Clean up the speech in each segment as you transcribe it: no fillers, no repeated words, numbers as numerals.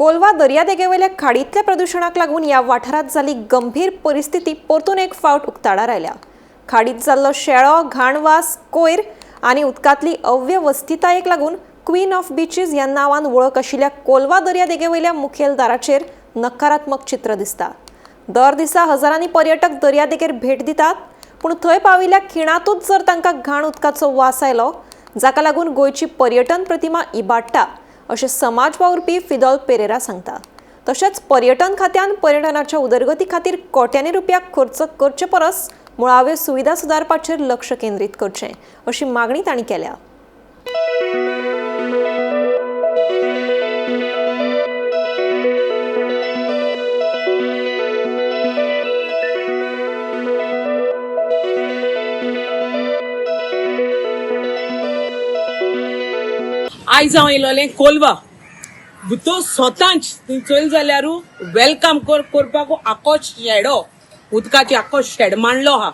कोलवा दर्यादेगेवयल्या खाडीतल्या प्रदूषणाक लागून या वाठारात जाली गंभीर परिस्थिती परतून एक फावट उक्ताडार आयल्या। खाडीत जाल्लो शेळो, घाणवास, कोयर आनी उदकांतली अव्यवस्थितायेक लागून क्वीन ऑफ बीचीस ह्या नांवान वळख आशिल्ल्या कोलवा दर्यादेगेवयल्या मुखेल दाराचेर नकारात्मक चित्र दिसता। दर दिसा हजारांनी पर्यटक दर्यादेगेर भेट दितात, पूण थंय पाविल्ल्या खिणांतूच जर तांकां घाण उदकाचो वास आयलो, जाका लागून गोंयची पर्यटन प्रतिमा इबाडटा अशें समाज वावुरपी फिदोल पेरेरा सांगता। तशेंच पर्यटन खात्यान पर्यटनाच्या उदरगती खातीर कोट्यांनी रुपया खर्च करचे परस मुळाव्यो सुविधा सुदारपाचेर लक्ष केंद्रीत करचें अशी मागणी तांणी केल्या। आयज हांव येयलोलें कोलवा भितर स्वतांच थंय चल जाल्यार वेलकम करपाक आखो शेडो उदकाची आखो शेड मांडलो आहा।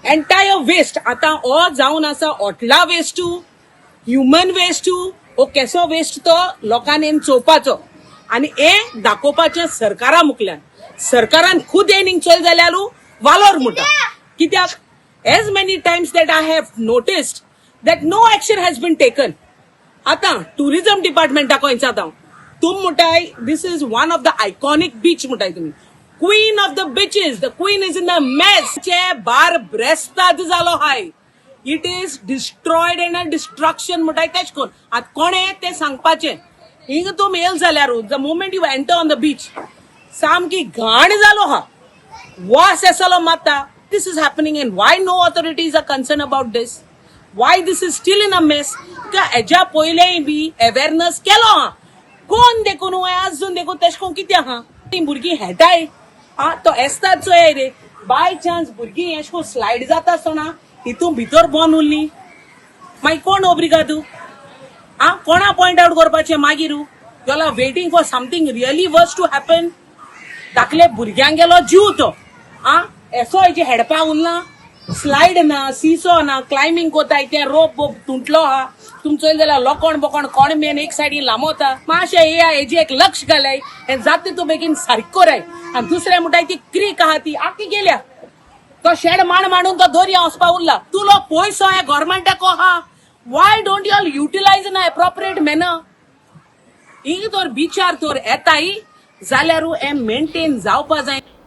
एंटायर वेस्ट आतां हो जावन आसा हॉटला वेस्ट ह्युमन वेस्ट हो केसो वेस्ट तो लोकांनी चोवपाचो आनी हें दाखोवपाचें सरकारा मुखल्यान। सरकारान खुद येयन चल जाल्यार वालोर म्हणटा कित्याक as many times that I have noticed that no action has been taken. आता टुरिझम डिपार्टमेंटाक वयता तुम म्हणटाय this is one of the iconic beach म्हणटाय तुम्ही queen of the beaches the queen is in the mess चे बार ब्रेस्ताद जालो हाय it is destroyed in a destruction म्हणटाय तेच कोण आत कोणे ते सांगपाचे हिंग तूं येल जाल्यार the moment you enter on the beach सामकी घाण जालो हा वास येसलो माता this is happening and why no authorities are concern about this why this is still in a mess हेच्या पयलेय बी अवेअरनेस केलो हा कोण देखून अजून देखून तेशकोन कित्याक हा भुरगीं हेटाय हा तो एस्ताद चो रे बाय चान्स भुरगीं अशें स्लायड जाता आसतना हितून भितर बोन उरली मागीर कोण ओब्रिगादू हा कोणा पॉइंट आउट करपाचें मागीर you are waiting for something really worst to happen धाकले भुरग्यांक गेलो जीव तो हा एसो हेजे हेडपा उरला स्लाइड ना सीसो ना क्लाइंबिंग कोताय ते रोप बोप तुंटलो हा तुमचो जाल्यार लोकोण बोकोण कोण मेन एक सायडीन लांबवता मातशें हेजे एक लक्ष घालाय हे जाता तूं बेगीन सारको राय आनी दुसरें म्हणटाय ती क्रीक आहा ती आख्खी गेल्या तो शेड मांडून तो दर्या वचपा उरला तुलो पयसो हे गव्हर्मेंटाक आहा why don't you all utilise in a appropriate manner हिंग तर बिचार तर येताय जाल्यार हें मेंटेन जावपा जाय